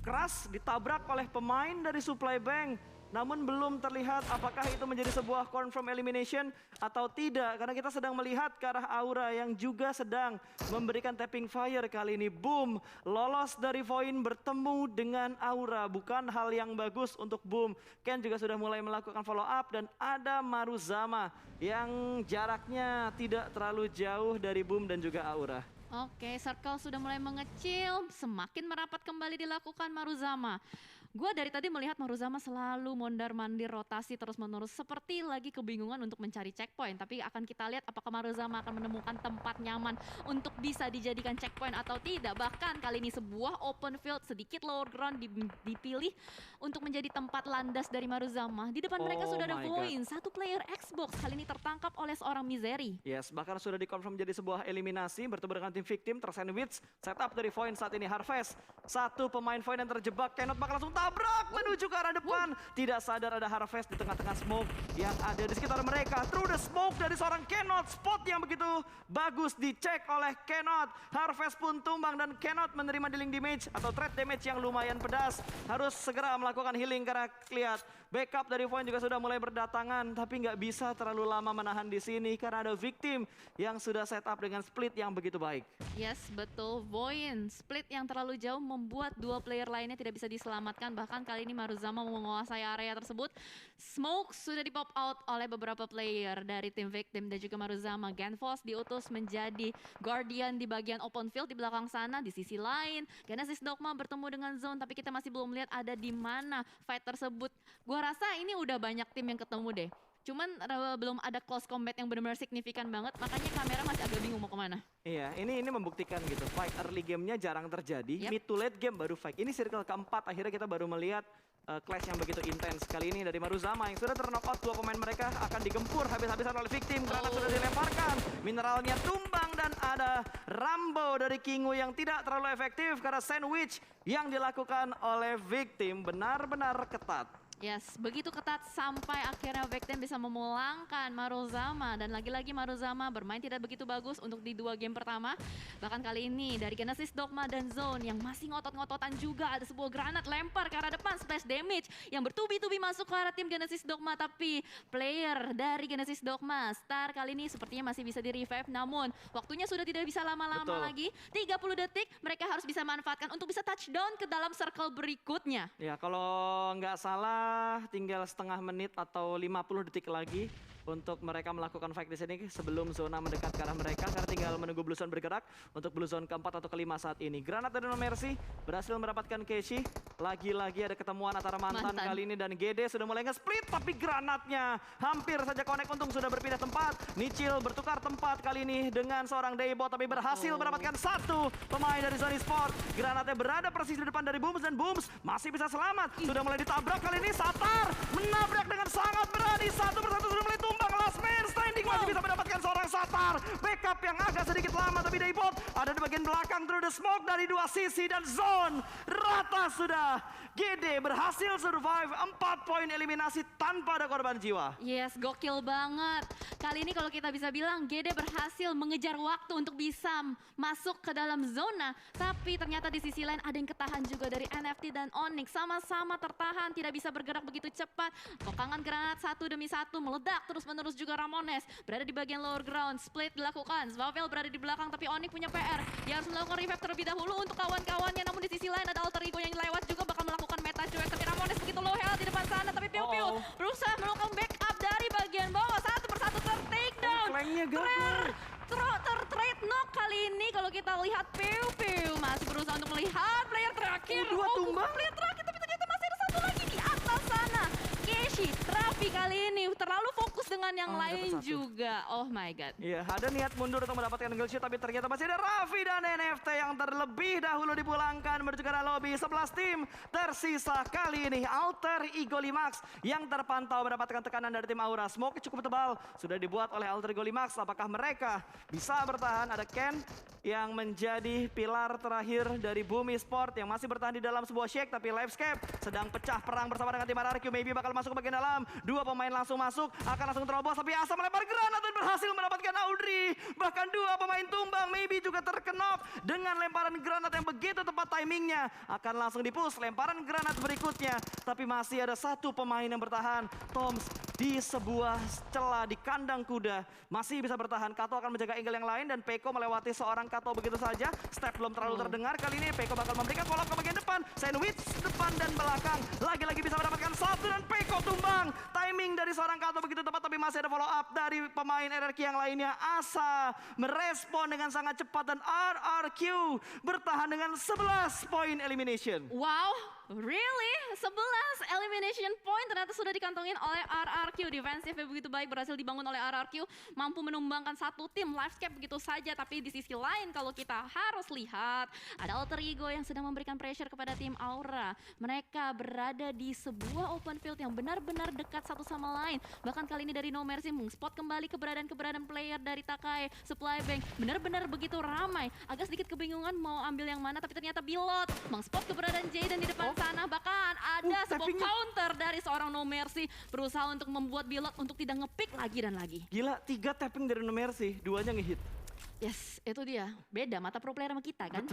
keras ditabrak oleh pemain dari Supply Bank. Namun belum terlihat apakah itu menjadi sebuah confirm elimination atau tidak. Karena kita sedang melihat ke arah Aura yang juga sedang memberikan tapping fire kali ini. Boom, lolos dari Voin bertemu dengan Aura. Bukan hal yang bagus untuk Boom. Ken juga sudah mulai melakukan follow up dan ada Maruzama yang jaraknya tidak terlalu jauh dari Boom dan juga Aura. Oke, circle sudah mulai mengecil, semakin merapat kembali dilakukan Maruzama. Gue dari tadi melihat Maruzama selalu mondar-mandir rotasi terus-menerus seperti lagi kebingungan untuk mencari checkpoint. Tapi akan kita lihat apakah Maruzama akan menemukan tempat nyaman untuk bisa dijadikan checkpoint atau tidak. Bahkan kali ini sebuah open field sedikit lower ground dipilih untuk menjadi tempat landas dari Maruzama. Di depan mereka sudah ada my Voin, satu player Xbox kali ini tertangkap oleh seorang Misery. Yes, bahkan sudah dikonfirm jadi sebuah eliminasi bertemu dengan tim victim tersandwich. Setup dari Voin saat ini Harvest. Satu pemain Voin yang terjebak, Cannot bakal langsung bertabrak menuju ke arah depan. Tidak sadar ada Harvest di tengah-tengah smoke yang ada di sekitar mereka. Through the smoke dari seorang Kenot, spot yang begitu bagus dicek oleh Kenot. Harvest pun tumbang dan Kenot menerima dealing damage atau threat damage yang lumayan pedas. Harus segera melakukan healing karena lihat backup dari Void juga sudah mulai berdatangan, tapi nggak bisa terlalu lama menahan di sini karena ada victim yang sudah set up dengan split yang begitu baik. Yes, betul. Voin, split yang terlalu jauh membuat dua player lainnya tidak bisa diselamatkan. Bahkan kali ini Maruzama menguasai area tersebut. Smoke sudah di pop out oleh beberapa player dari tim victim dan juga Maruzama. Genfos diutus menjadi guardian di bagian open field di belakang sana. Di sisi lain, Genesis Dogma bertemu dengan Zone, tapi kita masih belum lihat ada di mana fight tersebut. Gua rasa ini udah banyak tim yang ketemu deh. Cuman belum ada close combat yang benar-benar signifikan banget, makanya kamera masih agak bingung mau kemana. Iya, ini membuktikan gitu. Fight early game-nya jarang terjadi, Yep. mid to late game baru fight. Ini circle keempat, akhirnya kita baru melihat clash yang begitu intens. Kali ini dari Maruzama yang sudah ter-knockout, dua pemain mereka akan digempur habis-habisan oleh victim. Granat sudah dilemparkan, mineralnya tumbang dan ada Rambo dari Kingu yang tidak terlalu efektif karena sandwich yang dilakukan oleh victim benar-benar ketat. Yes, begitu ketat sampai akhirnya victim bisa memulangkan Maruzama. Dan lagi-lagi Maruzama bermain tidak begitu bagus untuk di dua game pertama. Bahkan kali ini dari Genesis Dogma dan Zone yang masih ngotot-ngototan juga. Ada sebuah granat lempar ke arah depan, splash damage yang bertubi-tubi masuk ke arah tim Genesis Dogma. Tapi player dari Genesis Dogma, Star kali ini sepertinya masih bisa di-revive. Namun waktunya sudah tidak bisa lama-lama Betul. lagi. 30 detik mereka harus bisa manfaatkan untuk bisa touchdown ke dalam circle berikutnya. Ya, kalau nggak salah tinggal setengah menit atau 50 detik lagi untuk mereka melakukan fight di sini sebelum zona mendekat ke arah mereka karena tinggal menunggu Blue Zone bergerak untuk Blue Zone keempat atau kelima saat ini. Granat dari No Mercy berhasil mendapatkan Keshi. Lagi-lagi ada ketemuan antara mantan kali ini dan GD sudah mulai nge-split tapi granatnya hampir saja connect, untung sudah berpindah tempat. Nichil bertukar tempat kali ini dengan seorang Daybot tapi berhasil mendapatkan satu pemain dari Zone Sport. Granatnya berada persis di depan dari Booms dan Booms masih bisa selamat. Sudah mulai ditabrak kali ini, Satar menabrak dengan sangat berani. Satu persatu sudah mulai tumbang. Last man standing masih bisa mendapatkan seorang Satar. Backup yang agak sedikit lama tapi Daybot ada di bagian belakang through the smoke dari dua sisi dan Zone rata sudah. GD berhasil survive 4 poin eliminasi tanpa ada korban jiwa. Yes, gokil banget. Kali ini kalau kita bisa bilang GD berhasil mengejar waktu untuk bisa masuk ke dalam zona. Tapi ternyata di sisi lain ada yang ketahan juga dari NFT dan Onyx. Sama-sama tertahan, tidak bisa bergerak begitu cepat. Kokangan granat satu demi satu meledak terus-menerus juga Ramones. Berada di bagian lower ground, split dilakukan. Zwavel berada di belakang tapi Onyx punya PR. Dia harus melakukan revive terlebih dahulu untuk kawan-kawannya. Namun di sisi lain ada alter ego yang lewat juga bakal melakukan meta cuek. Tapi Ramones begitu low health di depan sana. Tapi Piu Piu berusaha melakukan backup dari bagian bawah. Satu persatu ter-takedown. Flanknya gagal. Trade knock kali ini kalau kita lihat Piu Piu masih berusaha untuk melihat player terakhir. Dua tumbang. Player terakhir tapi ternyata masih ada satu lagi di atas sana. Keshi, Raffi kali ini terlalu fokus dengan yang lain dapat satu. juga. Oh my god. Iya, ada niat mundur untuk mendapatkan kill shoot tapi ternyata masih ada Raffi dan NFT yang terlebih dahulu dipulangkan menuju ke arah lobby. 11 tim tersisa kali ini. Alter Ego Limax yang terpantau mendapatkan tekanan dari tim Aura. Smoke cukup tebal sudah dibuat oleh Alter Ego Limax. Apakah mereka bisa bertahan? Ada Ken yang menjadi pilar terakhir dari Bumi Sport yang masih bertahan di dalam sebuah shake tapi Livescape sedang pecah perang bersama dengan tim RRQ. Maybe bakal masuk ke bagian dalam. Dua pemain langsung masuk, akan langsung terobos tapi Asa melempar granat dan berhasil mendapatkan Audrey. Bahkan dua pemain tumbang, Maybe juga terkenok dengan lemparan granat yang begitu tepat timingnya. Akan langsung dipush lemparan granat berikutnya. Tapi masih ada satu pemain yang bertahan. Toms di sebuah celah di kandang kuda masih bisa bertahan. Kato akan menjaga angle yang lain dan Peko melewati seorang Kato begitu saja. Step belum terlalu terdengar. Kali ini Peko bakal memberikan follow up ke bagian depan. Sandwich depan dan belakang. Lagi-lagi bisa mendapatkan satu dan Peko tumbang. Timing dari seorang Kato begitu tepat tapi masih ada follow up dari pemain RRQ yang lainnya. Asa merespon dengan sangat cepat dan RRQ bertahan dengan 11 poin elimination. Wow, really? 11 elimination point ternyata sudah dikantongin oleh RRQ. Defensifnya begitu baik berhasil dibangun oleh RRQ. Mampu menumbangkan satu tim Livescape begitu saja. Tapi di sisi lain kalau kita harus lihat ada Alter Ego yang sedang memberikan pressure kepada tim Aura. Mereka berada di sebuah open field yang benar-benar dekat satu satu sama lain. Bahkan kali ini dari No Mercy mengspot kembali keberadaan player dari Takai, Supply Bank. Benar-benar begitu ramai. Agak sedikit kebingungan mau ambil yang mana, tapi ternyata Bilot mengspot keberadaan Jaden di depan sana. Bahkan ada sebuah tappingnya. counter dari seorang No Mercy berusaha untuk membuat Bilot untuk tidak ngepick lagi dan lagi. Gila, 3 tapping dari No Mercy, 2-nya ngehit. Yes, itu dia. Beda mata pro player sama kita kan.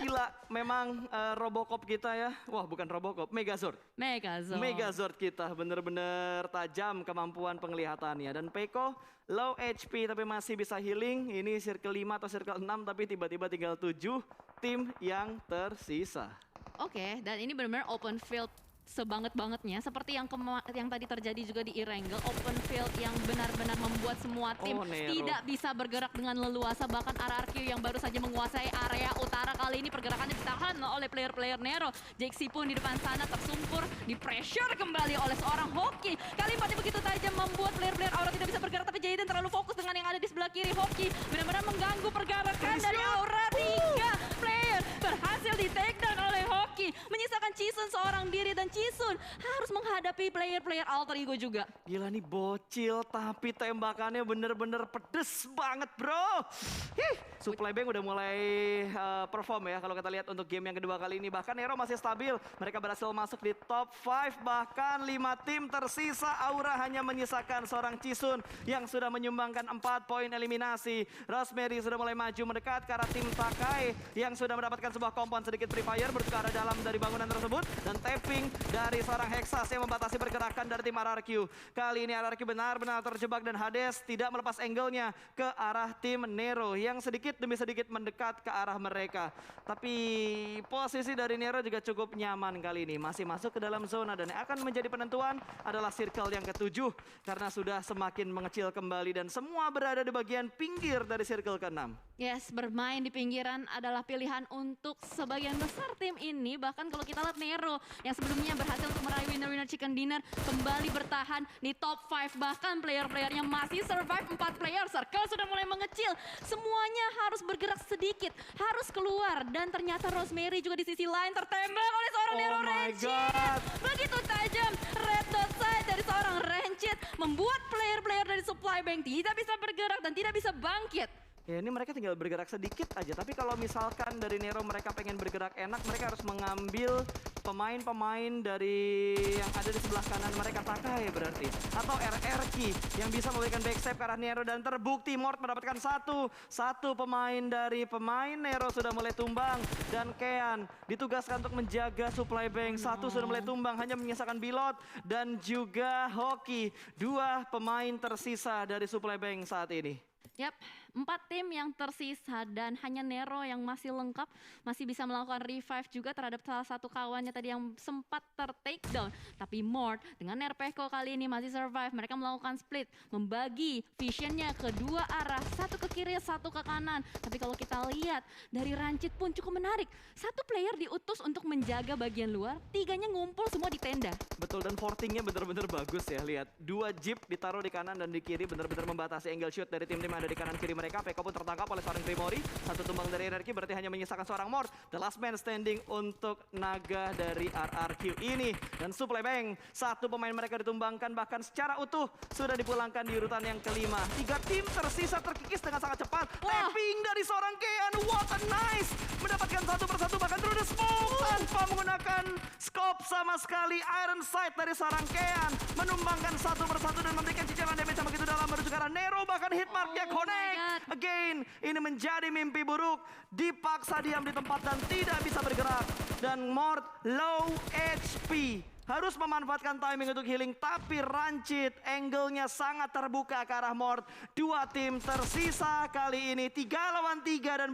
Gila, memang Robocop kita ya. Wah, bukan Robocop, Megazord. Megazord. Megazord kita bener-bener tajam kemampuan penglihatannya. Dan Peko low HP tapi masih bisa healing. Ini circle 5 atau circle 6 tapi tiba-tiba tinggal 7 tim yang tersisa. Oke, dan ini benar-benar open field sebanget-bangetnya. Seperti yang tadi terjadi juga di Erangel. Open field yang benar-benar membuat semua tim Nero. tidak bisa bergerak dengan leluasa. Bahkan RRQ yang baru saja menguasai area utara kali ini pergerakannya ditahan oleh player-player Nero. Jaxi pun di depan sana tersungkur, di pressure kembali oleh seorang Hoki. Kalimatnya begitu tajam membuat player-player Aura tidak bisa bergerak, tapi Jaden terlalu fokus dengan yang ada di sebelah kiri. Hoki benar-benar mengganggu pergerakan dari Aura. 3 player berhasil di take down oleh Hoki, menyisakan Chisun seorang diri, dan Chisun harus menghadapi player-player alter ego juga. Gila nih bocil tapi tembakannya bener-bener pedes banget bro. Supply Bank udah mulai perform ya kalau kita lihat untuk game yang kedua kali ini. Bahkan Nero masih stabil, mereka berhasil masuk di top 5. Bahkan 5 tim tersisa, Aura hanya menyisakan seorang Chisun yang sudah menyumbangkan 4 poin eliminasi. Rosemary sudah mulai maju mendekat ke arah tim Takai yang sudah mendapatkan sebuah kompon sedikit Free Fire menuju ke arah dalam dari bangunan tersebut. Dan tapping dari seorang Hexas yang membatasi pergerakan dari tim RRQ. Kali ini RRQ benar-benar terjebak dan Hades tidak melepas angle-nya ke arah tim Nero yang sedikit demi sedikit mendekat ke arah mereka. Tapi posisi dari Nero juga cukup nyaman kali ini. Masih masuk ke dalam zona dan yang akan menjadi penentuan adalah circle yang ke-7 karena sudah semakin mengecil kembali dan semua berada di bagian pinggir dari circle ke-6. Yes, bermain di pinggiran adalah pilihan untuk sebagian besar tim ini. Bahkan kalau kita lihat Nero yang sebelumnya berhasil untuk meraih winner-winner chicken dinner kembali bertahan di top 5. Bahkan player-playernya masih survive 4 player. Circle sudah mulai mengecil. Semuanya harus bergerak sedikit, harus keluar. Dan ternyata Rosemary juga di sisi lain tertembak oleh seorang Nero Oh my Rancid. God. Begitu tajam red dot sight dari seorang Rancid membuat player-player dari Supply Bank tidak bisa bergerak dan tidak bisa bangkit. Ya ini mereka tinggal bergerak sedikit aja, tapi kalau misalkan dari Nero mereka pengen bergerak enak, mereka harus mengambil pemain-pemain dari yang ada di sebelah kanan mereka Takai berarti. Atau RRQ yang bisa memberikan backstep ke arah Nero dan terbukti Mort mendapatkan satu pemain dari pemain Nero sudah mulai tumbang. Dan Kean ditugaskan untuk menjaga Supply Bank, satu sudah mulai tumbang, hanya menyisakan Bilot dan juga Hoki. 2 pemain tersisa dari Supply Bank saat ini. Yap, 4 tim yang tersisa dan hanya Nero yang masih lengkap, masih bisa melakukan revive juga terhadap salah satu kawannya tadi yang sempat ter-takedown. Tapi Mort dengan Nerpeko kali ini masih survive, mereka melakukan split, membagi visionnya ke 2 arah, satu ke kiri, satu ke kanan. Tapi kalau kita lihat dari Rancid pun cukup menarik, 1 player diutus untuk menjaga bagian luar, 3-nya ngumpul semua di tenda. Betul, dan portingnya benar-benar bagus ya, lihat. 2 jeep ditaruh di kanan dan di kiri benar-benar membatasi angle shoot dari tim-tim ada di kanan kiri mereka. Peko pun tertangkap oleh seorang Grimori. 1 tumbang dari RRQ berarti hanya menyisakan seorang Mort. The last man standing untuk naga dari RRQ ini. Dan Supply Bank, 1 pemain mereka ditumbangkan bahkan secara utuh sudah dipulangkan di urutan yang kelima. 3 tim tersisa terkikis dengan sangat cepat. Tapping dari seorang Kean, what a nice. Mendapatkan satu persatu bahkan through the smoke tanpa menggunakan scope sama sekali. Iron Sight dari seorang Kean menumbangkan satu persatu dan memberikan cicilan damage yang begitu dalam menuju ke arah Nero. Bahkan hitmarknya connect. Again, ini menjadi mimpi buruk. Dipaksa diam di tempat dan tidak bisa bergerak. Dan Mort low HP. Harus memanfaatkan timing untuk healing. Tapi Rancid angle-nya sangat terbuka ke arah Mort. 2 tim tersisa kali ini 3 lawan 3 dan